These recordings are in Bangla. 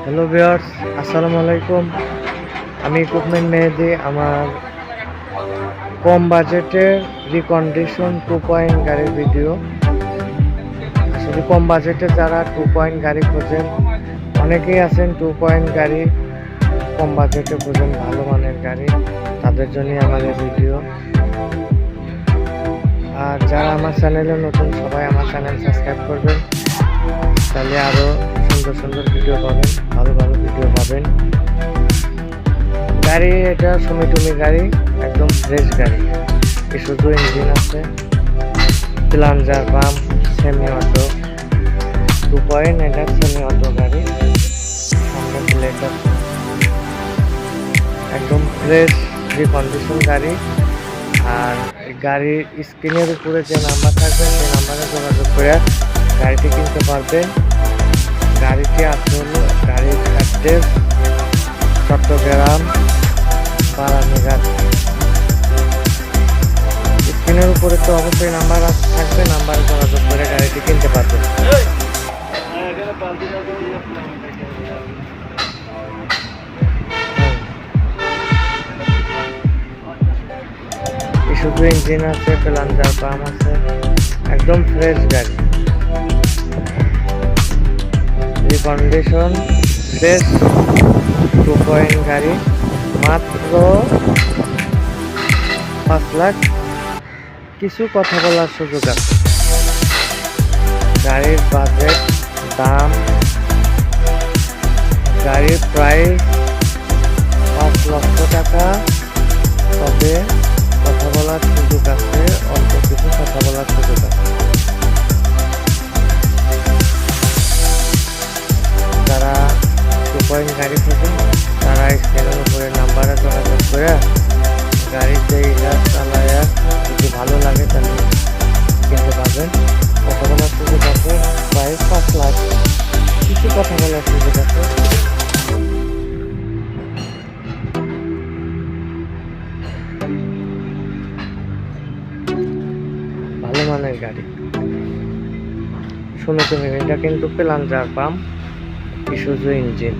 হ্যালো ভিউয়ার্স, আসসালামু আলাইকুম। আমি ইকুইপমেন্ট মেহেদি। আমার কম বাজেটের রিকন্ডিশন 2 পয়েন্ট গাড়ির ভিডিও। আসলে কম বাজেটে যারা 2 পয়েন্ট গাড়ি খোঁজেন, অনেকেই আছেন 2 পয়েন্ট গাড়ি কম বাজেটে খোঁজেন, ভালো মানের গাড়ি, তাদের জন্যই আমার এই ভিডিও। আর যারা আমার চ্যানেলে নতুন, সবাই আমার চ্যানেল সাবস্ক্রাইব করবেন, তাহলে আরও সুন্দর সুন্দর ভিডিও পাবেন, ভালো ভালো ভিডিও পাবেন। গাড়ি এটা সুমিটুমি গাড়ি, একদম ফ্রেশ গাড়ি। ইসুজু ইঞ্জিন আছে, plunger pump, semi auto 2 point. এটা সেমি অটো গাড়ি, সামনে প্লেট আছে, একদম ফ্রেশ রিকন্ডিশন গাড়ি। আর গাড়ির স্ক্রিনের উপরে যে নাম্বার থাকবে, সেই নাম্বারে যোগাযোগ করে গাড়িটি কিনতে পারবেন। গাড়িটি আছে হলো গাড়ির অ্যাড্রেস চট্টগ্রাম বারানীঘাট। স্ক্রিনের উপরে তো অবশ্যই নাম্বার থাকবে, নাম্বারে যোগাযোগ করে গাড়িটি কিনতে পারবেন। শুধু ইঞ্জিন আছে, প্লাঞ্জার পাম্প আছে, একদম ফ্রেশ গাড়ি, রিকন্ডিশন ফ্রেশ 2 পয়েন্ট গাড়ি। মাত্র 5 লাখ কিছু কথা বলার সুযোগ আছে। গাড়ির বাজেট, দাম, গাড়ির প্রাইস 5 লক্ষ টাকা। তবে কথা বলার সুযোগ আছে, অল্প কিছু কথা বলার সুযোগ আছে। যারা 2 পয়েন্ট গাড়ি খোঁজেন, তারা স্ক্রিনের উপরে নাম্বারে যোগাযোগ করে গাড়িতে ইলাজ চালায়া যদি ভালো লাগে তাহলে কিনতে পারবেন। কথা বলার সুযোগ আছে, প্রাইস 5 লাখ কিছু কথা বলার সুযোগ আছে। ভালো মানের গাড়ি, শুনে তুমি, এটা কিন্তু প্লাঞ্জার পাম্প, ইসুজু ইঞ্জিন।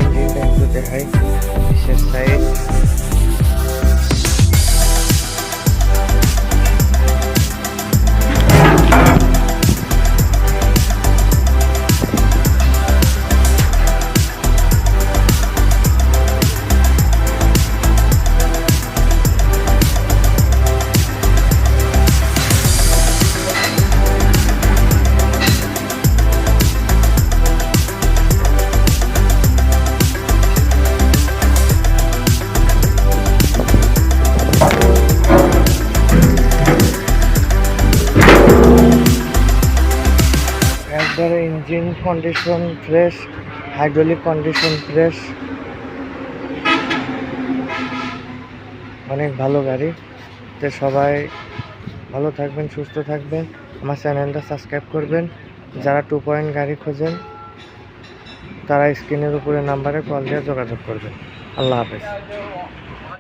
ইঞ্জিনটা একটু দেখাই, বিশেষ সাইড। একবারে engine condition fresh, hydraulic condition fresh, অনেক ভালো গাড়ি। তো সবাই ভালো থাকবেন, সুস্থ থাকবেন, আমার চ্যানেলটা সাবস্ক্রাইব করবেন। যারা 2 পয়েন্ট গাড়ি খোঁজেন, তারা স্ক্রিনের উপরে নাম্বারে কল দিয়ে যোগাযোগ করবেন। আল্লাহ হাফেজ।